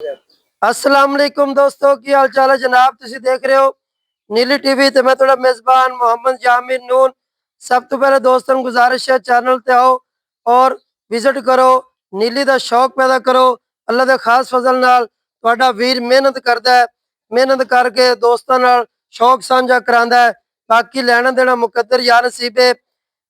अस्सलाम वालेकुम दोस्तों, की हाल चाल है जनाब। तुसी देख रहे हो नीली टीवी ते मैं थोड़ा मेजबान मोहम्मद जामिर नून। सब तो पहले दोस्तों ਨੂੰ गुजारिश है चैनल ਤੇ आओ और विजिट करो, नीली ਦਾ ਸ਼ੌਕ ਪੈਦਾ ਕਰੋ। ਅੱਲਾ ਦੇ ਖਾਸ ਫਜ਼ਲ ਨਾਲ ਤੁਹਾਡਾ ਵੀਰ ਮਿਹਨਤ ਕਰਦਾ ਹੈ, ਮਿਹਨਤ ਕਰਕੇ ਦੋਸਤਾਂ ਨਾਲ ਸ਼ੌਕ ਸਾਂਝਾ ਕਰਾਂਦਾ ਹੈ। ਬਾਕੀ ਲੈਣਾ ਦੇਣਾ ਮੁਕੱਦਰ ਯਾ ਨਸੀਬੇ।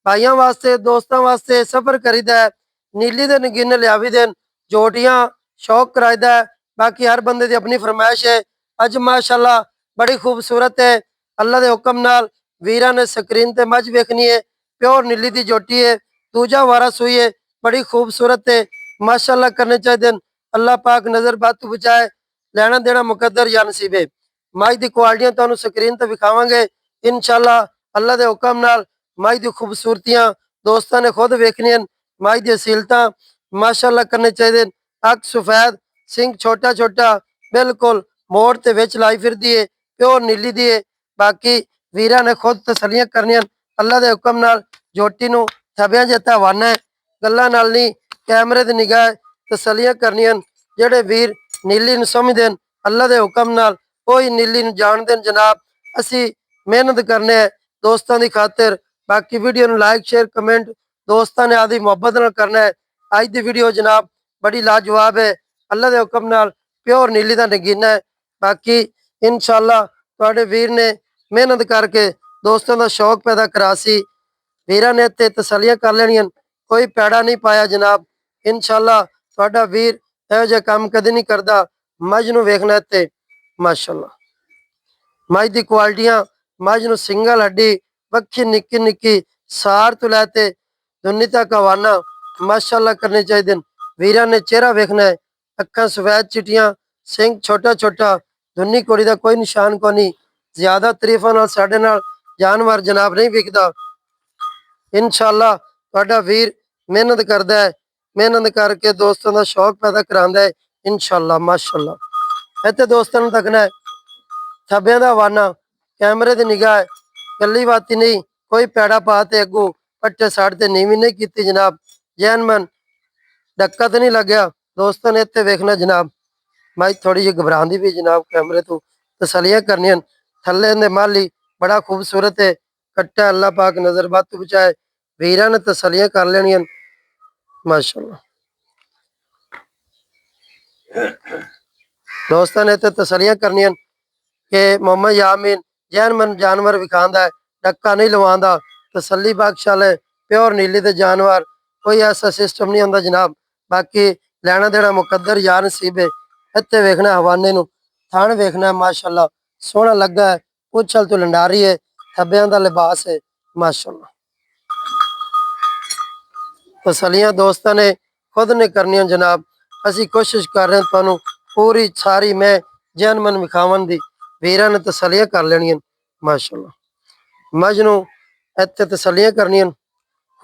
ਭਾਈਆਂ ਵਾਸਤੇ ਦੋਸਤਾਂ ਵਾਸਤੇ ਸਫਰ ਕਰੀਦਾ ਹੈ, ਨੀਲੀ ਦੇ ਨਗੀਨੇ ਲਿਆਵੀ ਦੇਨ ਜੋਟੀਆਂ शौक कराईदा है। बाकी हर बंदे की अपनी फरमाइश है। अज माशाअल्लाह बड़ी खूबसूरत है। अल्लाह के हुक्म नाल वीरां ने स्क्रीन ते मझ वेखनी है, प्योर नीली की जोटी है, दूजा वारा सूई है, बड़ी खूबसूरत है। माशाअल्लाह करने चाहिए। अल्लाह पाक नज़र बद तो बचाए, लेना देना मुकद्दर या नसीबे। मझ की क्वालिटियां तुहानू स्क्रीन ते विखावांगे इंशाअल्लाह। अल्लाह के हुक्म नाल मझ की खूबसूरतियां दोस्तों ने खुद वेखनियां। मझ की असीलतां माशाअल्लाह करने चाहिए। अख सफेद, सिंह छोटा छोटा, बिल्कुल मोड़ ते विच लाई फिरदी है, प्योर नीली दी है। बाकी वीरां ने खुद तसलियां करनियां। अल्लाह के हुक्म नाल जोटी नू थबियां जिता हवाना है, गल्लां नाल नहीं कैमरे दी निगाह तसलियां करनियां। जेड़े वीर नीली नू समझदे न अल्लाह के हुक्म नाल कोई नीली नू जानदे न जनाब। असी मेहनत करने दोस्तों की खातिर। बाकी वीडियो नू लाइक शेयर कमेंट दोस्तों ने आदि मुहब्बत नाल करना है। अज दी वीडियो जनाब बड़ी लाजवाब है। अल्लाह के हुक्म नाल प्योर नीली का नगीना है। बाकी इंशाअल्लाह तुहाडे वीर ने मेहनत करके दोस्तों का शौक पैदा करा सी। वीरां ने इत्थे तसलियां कर लेनियां, कोई पैड़ा नहीं पाया जनाब। इंशाअल्लाह तुहाडा वीर इहो जिहा काम कदी नहीं करदा। मझ नूं वेखना इत्थे माशाअल्लाह मझ दी क्वालिटियां, मझ नूं सिंगल हड्डी, बक्खी निक्की निक्की, सार तो लैते दुन्नी तक हवाना माशाअल्लाह करने चाहिए। वीरां ने चेहरा वेखना है, अखा सफेद चिटियां, सिंह छोटा छोटा, धुन्नी कुड़ी का कोई निशान को नहीं। ज्यादा तरीफा नाल साडे नाल जानवर जनाब नहीं विकदा। इंशाअल्लाह तुहाडा वीर मेहनत करदा है, मेहनत करके दोस्तों का शौक पैदा करांदा है इंशाअल्लाह माशाअल्लाह। इत्थे दोस्तों नूं तकना है, थब्बियां दा हवाना, कैमरे की निगाह, गली बाती नहीं, कोई पैड़ा पा ते अगू पट्टे साड़ ते नीवी नहीं की जनाब। जैनमन धक्का तो नहीं लग गया। दोस्तों ने इतने वेखना जनाब। मैं थोड़ी जी घबराती भी जनाब, कैमरे तो तसलियां करनियां। थले ने माली बड़ा खूबसूरत है, कट्टा अल्लाह पाक नजर बद तो बचाए। वीरां ने तसलियां कर लेनियां माशाअल्लाह। दोस्तों ने इतने तसलियां करनियां कि मोहम्मद यामीन जैनमन जानवर विखांदा है, धक्का नहीं लवांदा, तसली बख्श वाले प्योर नीली दे जानवर। कोई ऐसा सिस्टम नहीं होंदा जनाब। बाकी लेना देना मुकद्दर या नसीब है। इत्थे वेखना हवाने नूं, थण वेखना माशाअल्लाह सोहना लगा है, उछल तो लंडारी है, थब्बियां दा लिबास है माशाअल्लाह। तसलियां दोस्तों ने खुद ने करनियां जनाब। असी कोशिश कर रहे हैं तुहानू पूरी सारी मैं जैन मन विखावन दी। वीरां ने तसलियां कर लेनियां माशाअल्लाह। मझ नूं इत्थे तसलियां करनियां।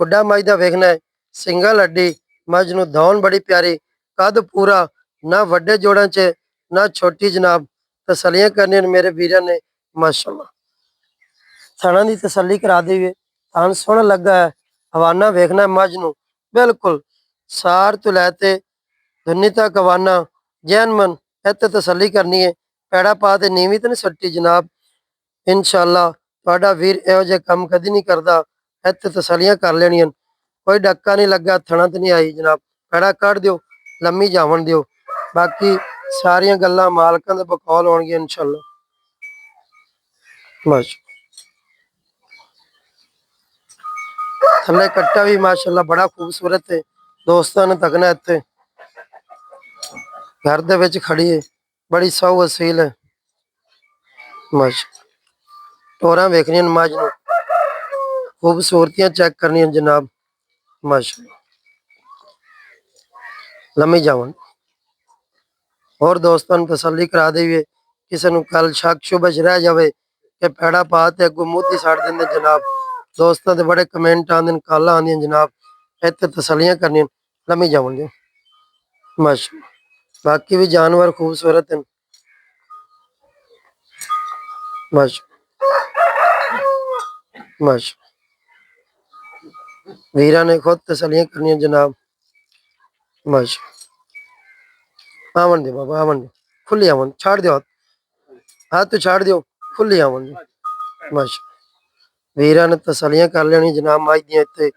खुड्डा मझ दा वेखना है, सिंगल हड्डी, मझ नूं धौन बड़ी प्यारी, कद पूरा, ना वड्डे जोड़ां च ना छोटी जनाब। तसलियां करनियां मेरे वीरां ने माशाअल्लाह। थणा दी तसली करा दी है, थण सोहना लगा है। हवाना वेखना है मझ नूं, बिल्कुल सार तो लैते धुन्नी तक हवाना जैनमन। इत्थे तसली करनी है, पैड़ा पा ते नीवी तो नहीं सट्टी जनाब। इंशाअल्लाह तुहाडा वीर इहो जिहा काम कदी नहीं करदा। इत्थे तसलियां कर लेनियां, कोई डक्का नहीं लगा, थणा तो नहीं आई जनाब। पैड़ा कढ़ दिओ, लम्मी जावन दिओ। बाकी सारियां गल्लां मालकां दे बकौल होणगियां इंशाअल्लाह माशा। थल्ले कट्टा भी माशाअल्लाह बड़ा खूबसूरत है। दोस्तों ने तकना इत्थे घर दे विच खड़ी है, बड़ी सौ असील है माशा। टोरां वेखनियां मझ नूं, खूबसूरतियां चेक करनियां जनाब माशाअल्लाह। लम्मी जावन और दोस्तों ने तसली करा देवी। किसी नूं कल शक शुबश रह जाए कि पैड़ा पा ते अगों मूती साड़ देंदे जनाब। दोस्तों के बड़े कमेंट आंदे, कॉलां आंदियां जनाब। इत्थे तसलियां करनियां, लम्मी जावन दिओ माशाअल्लाह। बाकी भी जानवर खूबसूरत हैं माशा माशा। वीरां ने खुद तसलियां करनियां जनाब माशा। ਆਵਣ ਦਿਓ ਬਾਬਾ, ਆਵਣ ਦਿਓ, ਖੁੱਲੀ ਆਵਣ, ਛੱਡ ਦਿਓ ਹੱਥ ਛੱਡ ਦਿਓ, ਖੁੱਲੀ ਆਵਣ ਦਿਓ। ਮਾਸ਼ਾ ਵੀਰਾਂ ਨੇ ਤਸੱਲੀਆਂ ਕਰ ਲੈਣੀ ਜਨਾਬ, ਮੱਝ ਦੀਆਂ ਇੱਥੇ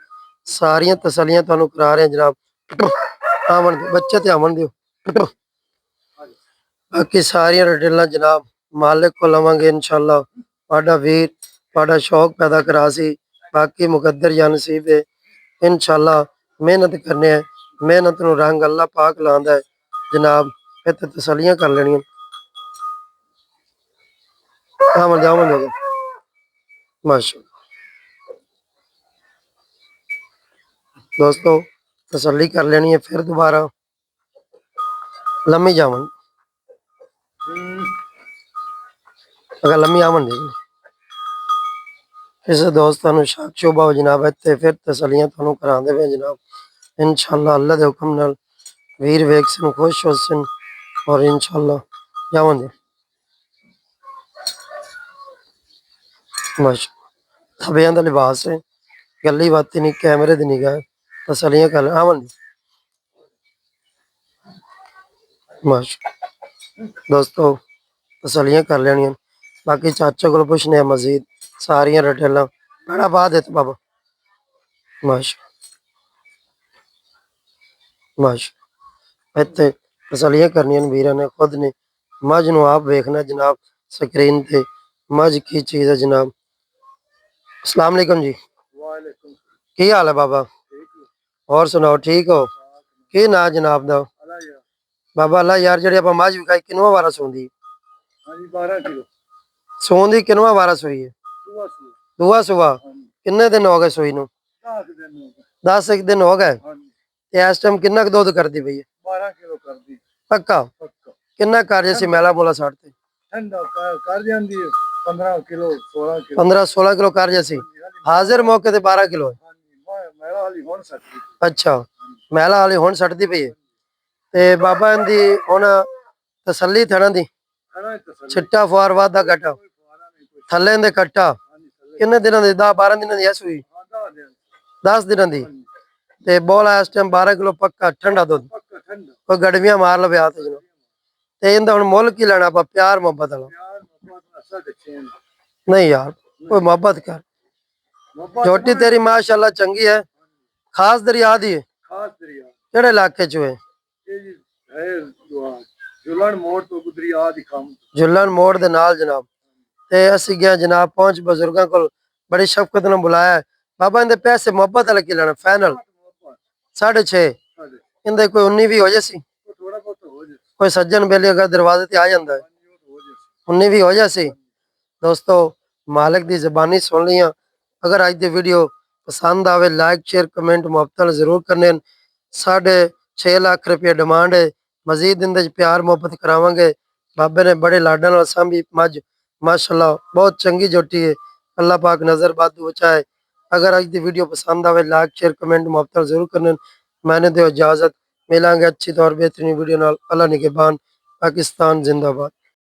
ਸਾਰੀਆਂ ਤਸੱਲੀਆਂ ਤੁਹਾਨੂੰ ਕਰਾ ਰਹੇ ਜਨਾਬ। ਆਵਣ ਦਿਓ ਬੱਚੇ ਤੇ ਆਵਣ ਦਿਓ। ਬਾਕੀ ਸਾਰੀਆਂ ਡਿਟੇਲਾਂ ਜਨਾਬ ਮਾलिक को लवांगे इंशाल्लाह। ਤੁਹਾਡਾ ਵੀਰ ਤੁਹਾਡਾ ਸ਼ੌਕ ਪੈਦਾ ਕਰਾ ਸੀ, ਬਾਕੀ ਮੁਕੱਦਰ ਜਾਂ ਨਸੀਬ ਹੈ इंशाल्लाह। ਮਿਹਨਤ ਕਰਨੇ ਹੈ, ਮਿਹਨਤ ਨੂੰ ਰੰਗ ਅੱਲਾਹ ਪਾਕ ਲਾਉਂਦਾ ਹੈ ਜਨਾਬ। ਇੱਥੇ ਤਸੱਲੀਆਂ ਕਰ ਲੈਣੀਆਂ। ਆਵਣ ਦਿਓ ਮਾਸ਼ਾ दोस्तों, तसल्ली कर लेनी है। फिर दोबारा लम्मी जावन, अगर लम्मी आवन दे किसी दोस्तों को शक शुबा हो जनाब, इतने फिर तसलियां तुहानू करा दे जनाब इंशाल्लाह। अल्लाह के हुक्म नाल वीर वेख सन, खुश हो सन और इंशाल्लाह जावन दे माशा। थबियां दा लिबास है, गली बाती नहीं, कैमरे दी निगाह, तसलियां कर आवन दे माशा। दोस्तों, तसलियां कर लेनियां। बाकी चाचा को पुछने मजीद सारियां डिटेलां बड़ा बाद है बाबा माशा माशा। इत्थे तसलियां करनियां वीरां ने खुद ने। मझ नूं आप वेखना जनाब स्क्रीन ते, मझ की चीज़ है जनाब। अस्सलाम वालेकुम जी, की हाल है बाबा? और सुनाओ ठीक हो? की ना जनाब दा बाबा? अल्लाह यार जी आप मझ विखाई किनवा वारा सूंदी? सूंदी किनवा वारा सूई है? दूआ सुबह। किन्ने दिन हो गए सूई नूं? 10 एक दिन हो गए। इस टाइम किन्ना क दुध करदी पई है? 12 किलो करदी पक्का। किन्ना कर जैसी मैला मोला साड़ ते ठंडा कर जांदी है 15 किलो 16 किलो 15-16 किलो कर जैसी। हाजिर मौके ते 12 किलो है। मैला वाली हुण सटदी। अच्छा, मैला वाली हुण सटदी पई है। ते बाबा इंदी हुण तसल्ली थणा दी छिट्टा फुआर वादा कट्टा थल्ले इंदे कट्टा किन्ने दिनां दी? 10-12 दिनां दी है सूई? 10 दिनां दी। ते बोला इस टाइम 12 किलो पक्का ठंडा दुध, कोई गड़वियां मार लवे हाथ च। ते इंदा हुण मुल की लेना आपा? प्यार मोहब्बत वाला नहीं यार, कोई मोहब्बत कर। झोटी तेरी माशाल्लाह चंगी है। खास दरिया दी है? केड़े इलाके च है? जुलन मोड़ दे नाल जनाब। ते असी गया जनाब, 5 बजुर्गों को बड़ी शफकत ने बुलाया है। बाबा इंदे पैसे मोहब्बत वाले की लेना फाइनल 6.5? इंदे कोई 19 भी हो जासी? कोई सज्जन बेली अगर दरवाजे ते आ जाता है 19 भी हो जासी। दोस्तों, मालिक दी ज़बानी सुन लिया। अगर अज दी वीडियो पसंद आवे लाइक शेयर कमेंट मुहब्बत जरूर करने। 6.5 लाख रुपये डिमांड है। मजीद इंदे प्यार मुहब्बत करावांगे। बाबे ने बड़े लाडा नाल सांभी मझ माशाल्लाह बहुत चंगी जोटी है। अल्लाह पाक नजर बादू बचाए। अगर अज दी वीडियो पसंद आवे लाइक शेयर कमेंट मुहब्बत जरूर करने। मैंने दो इजाजत, मिलांगे अच्छी तौर बेहतरीन वीडियो नाल। अल्लाह निगहबान। पाकिस्तान जिंदाबाद।